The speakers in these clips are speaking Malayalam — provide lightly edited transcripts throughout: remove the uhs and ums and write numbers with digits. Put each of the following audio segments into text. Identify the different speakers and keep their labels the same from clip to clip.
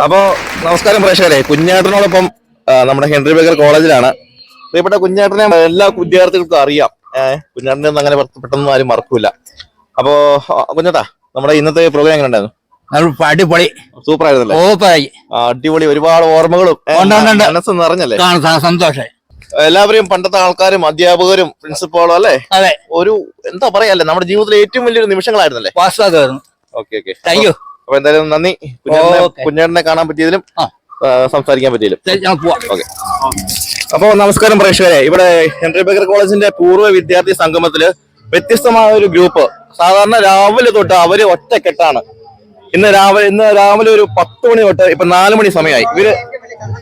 Speaker 1: അപ്പോ നമസ്കാരം പ്രേക്ഷകരെ, കുഞ്ഞേട്ടനോടൊപ്പം നമ്മുടെ ഹെൻറി ബേക്കർ കോളേജിലാണ്. പ്രിയപ്പെട്ട കുഞ്ഞേട്ടനെ എല്ലാ വിദ്യാർത്ഥികൾക്കും അറിയാം. കുഞ്ഞേട്ടനെ ഒന്നും അങ്ങനെ പെട്ടെന്ന് ആരും മറക്കൂല. അപ്പോ കുഞ്ഞേട്ടാ, നമ്മുടെ ഇന്നത്തെ പ്രോഗ്രാം എങ്ങനെ ഉണ്ടായിരുന്നു?
Speaker 2: അടിപൊളി,
Speaker 1: സൂപ്പർ ആയിരുന്നല്ലേ? അടിപൊളി, ഒരുപാട് ഓർമ്മകളും മനസ്സ് നിറഞ്ഞല്ലേ?
Speaker 2: സന്തോഷം.
Speaker 1: എല്ലാവരെയും പണ്ടത്തെ ആൾക്കാരും അധ്യാപകരും പ്രിൻസിപ്പാളും അല്ലേ?
Speaker 2: അതെ,
Speaker 1: ഒരു എന്താ പറയാല്ലേ, നമ്മുടെ ജീവിതത്തിലെ ഏറ്റവും വലിയൊരു നിമിഷങ്ങളായിരുന്നല്ലേ? Okay okay, thank you. അപ്പൊ എന്തായാലും നന്ദി, കുഞ്ഞേട്ടനെ കാണാൻ പറ്റിയതിലും സംസാരിക്കാൻ പറ്റിയതിലും. ഓക്കെ. അപ്പൊ നമസ്കാരം പ്രേക്ഷകരെ, ഇവിടെ ഹെൻറി ബേക്കർ കോളേജിന്റെ പൂർവ്വ വിദ്യാർത്ഥി സംഗമത്തില് വ്യത്യസ്തമായ ഒരു ഗ്രൂപ്പ്. സാധാരണ രാവിലെ തൊട്ട് അവര് ഒറ്റക്കെട്ടാണ്. ഇന്ന് രാവിലെ ഒരു 10 മണി തൊട്ട് ഇപ്പൊ 4 മണി സമയമായി.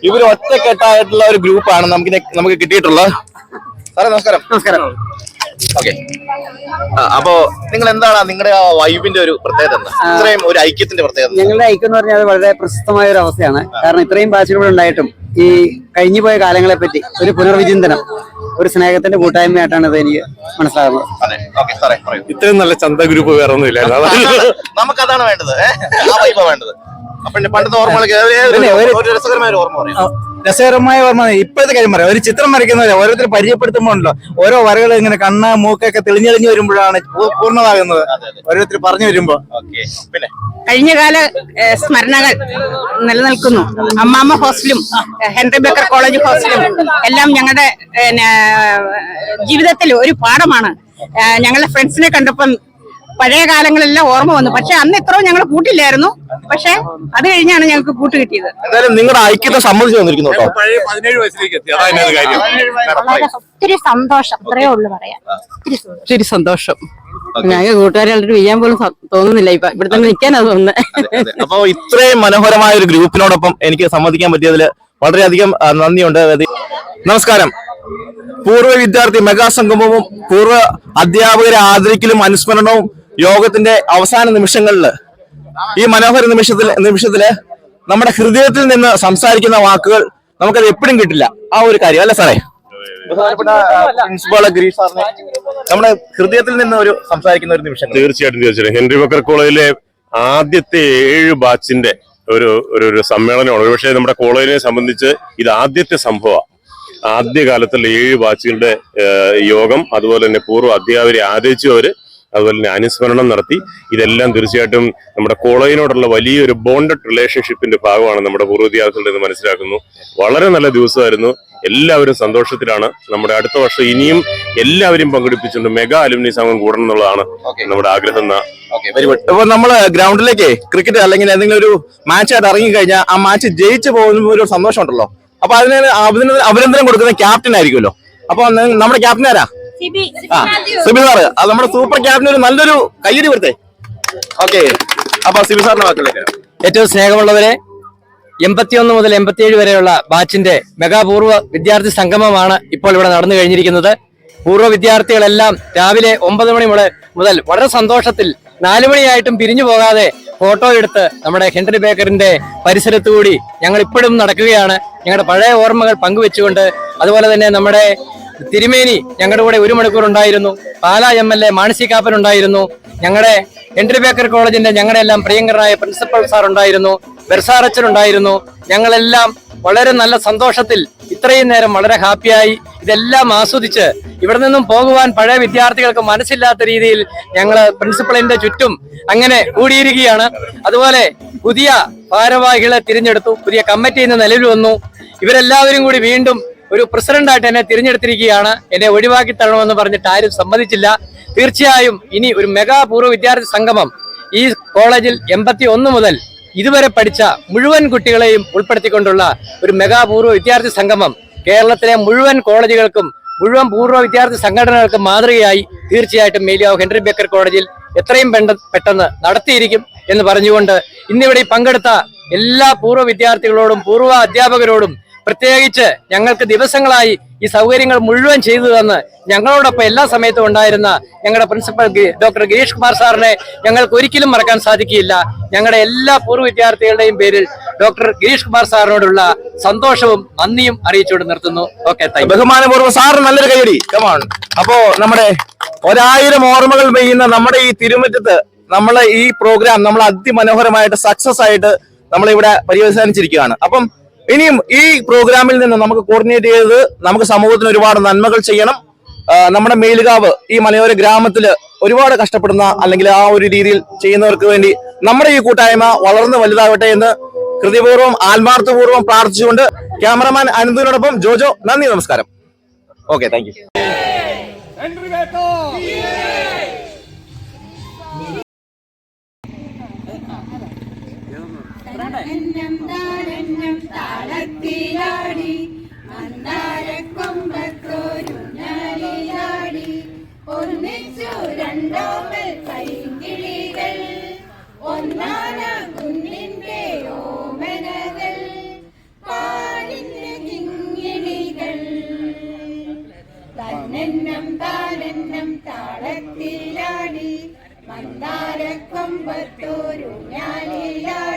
Speaker 1: ഇവര് ഒറ്റക്കെട്ടായിട്ടുള്ള ഒരു ഗ്രൂപ്പാണ് നമുക്ക് കിട്ടിയിട്ടുള്ളത്. സാറേ നമസ്കാരം.
Speaker 2: നമസ്കാരം.
Speaker 1: ഓക്കെ. അപ്പോ നിങ്ങൾ എന്താണ് നിങ്ങളുടെ ആ വൈബിന്റെ ഒരു പ്രത്യേകത എന്താ? ഇത്രയും ഒരു ഐക്യത്തിന്റെ പ്രത്യേകത?
Speaker 3: ഞങ്ങളുടെ ഐക്യം എന്ന് പറഞ്ഞാൽ അത് വളരെ പ്രശസ്തമായ ഒരു അവസ്ഥയാണ്. കാരണം ഇത്രയും ബാച്ചുകൾ ഉണ്ടായിട്ടും ഈ കഴിഞ്ഞുപോയ കാലങ്ങളെ പറ്റി ഒരു പുനർവിചിന്തനം, ഒരു സ്നേഹത്തിന്റെ കൂട്ടായ്മയായിട്ടാണ് ഇത് എനിക്ക് മനസ്സിലാകുന്നത്.
Speaker 1: ഇത്രയും നല്ല ചന്ത ഗ്രൂപ്പ് വേറെ ഒന്നും ഇല്ല. നമുക്കതാണ് വേണ്ടത്, ആ വൈബാ വേണ്ടത്. അപ്പൊ പണ്ടത്തെ ഓർമ്മകളൊക്കെ രസകരമായ ഒരു ഓർമ്മ പറയാം.
Speaker 2: രസകരമായ ഓർമ്മ ഇപ്പോഴത്തെ കാര്യം പറയാം. ഒരു ചിത്രം വരയ്ക്കുന്നവരെ ഓരോരുത്തർ പരിചയപ്പെടുത്തുമ്പോഴല്ലോ ഓരോ വരകൾ ഇങ്ങനെ കണ്ണ് മൂക്കൊക്കെ തെളിഞ്ഞെളിഞ്ഞു വരുമ്പോഴാണ് പൂർണ്ണമാകുന്നത്. ഓരോരുത്തർ പറഞ്ഞു വരുമ്പോ
Speaker 1: പിന്നെ
Speaker 4: കഴിഞ്ഞകാല സ്മരണകൾ നിലനിൽക്കുന്നു. അമ്മാമ്മ ഹോസ്റ്റലും ഹെൻറി ബേക്കർ കോളേജ് ഹോസ്റ്റലും എല്ലാം ഞങ്ങളുടെ ജീവിതത്തിൽ ഒരു പാഠമാണ്. ഞങ്ങളുടെ ഫ്രണ്ട്സിനെ കണ്ടപ്പം പഴയ കാലങ്ങളെല്ലാം ഓർമ്മ വന്നു. പക്ഷെ അന്ന് ഇത്രയും ഞങ്ങൾ കൂട്ടില്ലായിരുന്നു. പക്ഷെ അത് കഴിഞ്ഞാണ് ഞങ്ങൾക്ക് കൂട്ട് കിട്ടിയത്.
Speaker 1: എന്തായാലും നിങ്ങളുടെ ഐക്യത്തെ സംബന്ധിച്ച് വന്നിരിക്കുന്നു.
Speaker 2: 17 വയസ്സിലേക്ക് എത്തി.
Speaker 4: ഒത്തിരി സന്തോഷം, അത്രയേ ഉള്ളു പറയാൻ.
Speaker 3: ഒത്തിരി സന്തോഷം. ഞങ്ങൾ കൂട്ടുകാരെ ചെയ്യാൻ പോലും തോന്നുന്നില്ല. ഇവിടെ തന്നെ നിൽക്കാനാ തോന്നുന്നത്.
Speaker 1: അപ്പൊ ഇത്രയും മനോഹരമായ ഒരു ഗ്രൂപ്പിനോടൊപ്പം എനിക്ക് സംബന്ധിക്കാൻ പറ്റിയതിൽ വളരെയധികം നന്ദിയുണ്ട്. നമസ്കാരം. പൂർവ്വ വിദ്യാർത്ഥി മെഗാ സംഗമവും പൂർവ്വ അധ്യാപകരെ ആദരിക്കലും അനുസ്മരണവും യോഗത്തിന്റെ അവസാന നിമിഷങ്ങളിൽ, ഈ മനോഹര നിമിഷത്തില് നമ്മുടെ ഹൃദയത്തിൽ നിന്ന് സംസാരിക്കുന്ന വാക്കുകൾ നമുക്കത് എപ്പോഴും കിട്ടില്ല. ആ ഒരു കാര്യം അല്ല സാറേ? പ്രിൻസിപ്പാൾ ഗിരീഷ് സാറിനെ നമ്മുടെ ഹൃദയത്തിൽ നിന്ന് ഒരു സംസാരിക്കുന്ന ഒരു നിമിഷം.
Speaker 5: തീർച്ചയായിട്ടും ഹെൻറി ബേക്കർ കോളേജിലെ ആദ്യത്തെ 7 ബാച്ചിന്റെ ഒരു സമ്മേളനമാണ്. ഒരുപക്ഷെ നമ്മുടെ കോളേജിനെ സംബന്ധിച്ച് ഇത് ആദ്യത്തെ സംഭവമാണ്. ആദ്യകാലത്തുള്ള 7 ബാച്ചുകളുടെ യോഗം, അതുപോലെ തന്നെ പൂർവ്വ അധ്യാപകരെ ആദരിച്ചവര്, അതുപോലെ തന്നെ അനുസ്മരണം നടത്തി. ഇതെല്ലാം തീർച്ചയായിട്ടും നമ്മുടെ കോളേജിനോടുള്ള വലിയൊരു ബോണ്ടഡ് റിലേഷൻഷിപ്പിന്റെ ഭാഗമാണ് നമ്മുടെ പൂർവ്വ വിദ്യാർത്ഥികളുടെ എന്ന് മനസ്സിലാക്കുന്നു. വളരെ നല്ല ദിവസമായിരുന്നു. എല്ലാവരും സന്തോഷത്തിലാണ്. നമ്മുടെ അടുത്ത വർഷം ഇനിയും എല്ലാവരും പങ്കെടുപ്പിച്ചുകൊണ്ട് മെഗാ അലുമിനി സംഘം കൂടണം എന്നുള്ളതാണ് നമ്മുടെ ആഗ്രഹം.
Speaker 1: അപ്പൊ നമ്മള് ഗ്രൗണ്ടിലേക്ക് ക്രിക്കറ്റ് അല്ലെങ്കിൽ എന്തെങ്കിലും ഒരു മാച്ചായിട്ട് ഇറങ്ങി കഴിഞ്ഞാൽ ആ മാച്ച് ജയിച്ചു പോകുന്ന ഒരു സന്തോഷം ഉണ്ടല്ലോ. അപ്പൊ അതിന് അഭിനന്ദനം കൊടുക്കുന്ന ക്യാപ്റ്റൻ ആയിരിക്കുമല്ലോ. അപ്പൊ നമ്മുടെ ക്യാപ്റ്റൻ ആരാ? സിബി സാറ്. അത് നമ്മുടെ സൂപ്പർ ക്യാപ്റ്റൻ ഒരു നല്ലൊരു കയ്യടി കൊടുത്തേ. ഓക്കെ. അപ്പൊ സിബി സാറിന്റെ വാക്കിലേക്ക്.
Speaker 3: ഏറ്റവും സ്നേഹമുള്ളവരെ, 81 മുതൽ 87 വരെയുള്ള ബാച്ചിന്റെ മെഗാപൂർവ്വ വിദ്യാർത്ഥി സംഗമമാണ് ഇപ്പോൾ ഇവിടെ നടന്നു കഴിഞ്ഞിരിക്കുന്നത്. പൂർവ്വ വിദ്യാർത്ഥികളെല്ലാം രാവിലെ 9 മണി മുതൽ വളരെ സന്തോഷത്തിൽ 4 മണിയായിട്ടും പിരിഞ്ഞു പോകാതെ ഫോട്ടോ എടുത്ത് നമ്മുടെ ഹെൻറി ബേക്കറിന്റെ പരിസരത്തുകൂടി ഞങ്ങൾ ഇപ്പോഴും നടക്കുകയാണ്. ഞങ്ങളുടെ പഴയ ഓർമ്മകൾ പങ്കുവെച്ചുകൊണ്ട്, അതുപോലെ തന്നെ നമ്മുടെ തിരുമേനി ഞങ്ങളുടെ കൂടെ 1 മണിക്കൂർ ഉണ്ടായിരുന്നു. പാലാ MLA മാണസി കാപ്പൻ ഉണ്ടായിരുന്നു. ഞങ്ങളുടെ ഹെൻറി ബേക്കർ കോളേജിന്റെ ഞങ്ങളുടെ എല്ലാം പ്രിയങ്കരനായ പ്രിൻസിപ്പൽ സാർ ഉണ്ടായിരുന്നു. ബെർസാറച്ചൻ ഉണ്ടായിരുന്നു. ഞങ്ങളെല്ലാം വളരെ നല്ല സന്തോഷത്തിൽ ഇത്രയും നേരം വളരെ ഹാപ്പിയായി ഇതെല്ലാം ആസ്വദിച്ച് ഇവിടെ നിന്നും പോകുവാൻ പഴയ വിദ്യാർത്ഥികൾക്ക് മനസ്സില്ലാത്ത രീതിയിൽ ഞങ്ങൾ പ്രിൻസിപ്പളിന്റെ ചുറ്റും അങ്ങനെ കൂടിയിരിക്കുകയാണ്. അതുപോലെ പുതിയ ഭാരവാഹികളെ തിരഞ്ഞെടുത്തു. പുതിയ കമ്മിറ്റി ഇന്ന് നിലവിൽ വന്നു. ഇവരെല്ലാവരും കൂടി വീണ്ടും ഒരു പ്രസിഡന്റായിട്ട് എന്നെ തിരഞ്ഞെടുത്തിരിക്കുകയാണ്. എന്നെ ഒഴിവാക്കി തരണമെന്ന് പറഞ്ഞിട്ട് ആരും സമ്മതിച്ചില്ല. തീർച്ചയായും ഇനി ഒരു മെഗാ പൂർവ്വ വിദ്യാർത്ഥി സംഗമം ഈ കോളേജിൽ 81 മുതൽ ഇതുവരെ പഠിച്ച മുഴുവൻ കുട്ടികളെയും ഉൾപ്പെടുത്തിക്കൊണ്ടുള്ള ഒരു മെഗാ പൂർവ്വ വിദ്യാർത്ഥി സംഗമം കേരളത്തിലെ മുഴുവൻ കോളേജുകൾക്കും മുഴുവൻ പൂർവ്വ വിദ്യാർത്ഥി സംഘടനകൾക്കും മാതൃകയായി തീർച്ചയായിട്ടും മേലിയാവ് ഹെൻറി ബേക്കർ കോളേജിൽ എത്രയും പെട്ടെന്ന് നടത്തിയിരിക്കും എന്ന് പറഞ്ഞുകൊണ്ട് ഇന്നിവിടെ പങ്കെടുത്ത എല്ലാ പൂർവ്വ വിദ്യാർത്ഥികളോടും പൂർവ്വ അധ്യാപകരോടും പ്രത്യേകിച്ച് ഞങ്ങൾക്ക് ദിവസങ്ങളായി ഈ സൗകര്യങ്ങൾ മുഴുവൻ ചെയ്തു തന്ന് ഞങ്ങളോടൊപ്പം എല്ലാ സമയത്തും ഉണ്ടായിരുന്ന ഞങ്ങളുടെ പ്രിൻസിപ്പൽ ഡോക്ടർ ഗിരീഷ് കുമാർ സാറിനെ ഞങ്ങൾക്ക് ഒരിക്കലും മറക്കാൻ സാധിക്കില്ല. ഞങ്ങളുടെ എല്ലാ പൂർവ്വ വിദ്യാർത്ഥികളുടെയും പേരിൽ ഡോക്ടർ ഗിരീഷ് കുമാർ സാറിനോടുള്ള സന്തോഷവും നന്ദിയും അറിയിച്ചുകൊണ്ട് നിർത്തുന്നു. ഓക്കെ,
Speaker 1: ബഹുമാനപൂർവ്വം സാറിന് നല്ലൊരു കൈയടി. കമോൺ. അപ്പോ നമ്മുടെ 1000 ഓർമ്മകൾ പെയ്യുന്ന നമ്മുടെ ഈ തിരുമുറ്റത്ത് നമ്മളെ ഈ പ്രോഗ്രാം നമ്മൾ അതിമനോഹരമായിട്ട് സക്സസ് ആയിട്ട് നമ്മളിവിടെ പര്യവസാനിച്ചിരിക്കുകയാണ്. അപ്പം ഇനിയും ഈ പ്രോഗ്രാമിൽ നിന്ന് നമുക്ക് കോർഡിനേറ്റ് ചെയ്ത് നമുക്ക് സമൂഹത്തിന് ഒരുപാട് നന്മകൾ ചെയ്യണം. നമ്മുടെ മേലുകാവ് ഈ മലയോര ഗ്രാമത്തില് ഒരുപാട് കഷ്ടപ്പെടുന്ന അല്ലെങ്കിൽ ആ ഒരു രീതിയിൽ ചെയ്യുന്നവർക്ക് വേണ്ടി നമ്മുടെ ഈ കൂട്ടായ്മ വളർന്ന് വലുതാവട്ടെ എന്ന് ഹൃദയപൂർവ്വം ആത്മാർത്ഥപൂർവ്വം പ്രാർത്ഥിച്ചുകൊണ്ട് ക്യാമറമാൻ അനന്തുവിനോടൊപ്പം ജോജോ, നന്ദി, നമസ്കാരം. Okay, thank you.
Speaker 6: താളത്തിലാടി മന്ദാരക്കൊമ്പത്തോരുഞ്ഞാലിലാടി ഒന്നിച്ചു രണ്ടോമൽ പൈങ്കിളികൾ ഒന്നാന കുന്നിന്റെ ഓമനകൾ പാലിന്റെ കിങ്ങിണികൾ തന്നെന്നം താനെന്നം താളത്തിലാടി മന്ദാരക്കൊമ്പത്തോരുഞ്ഞാലിലാടി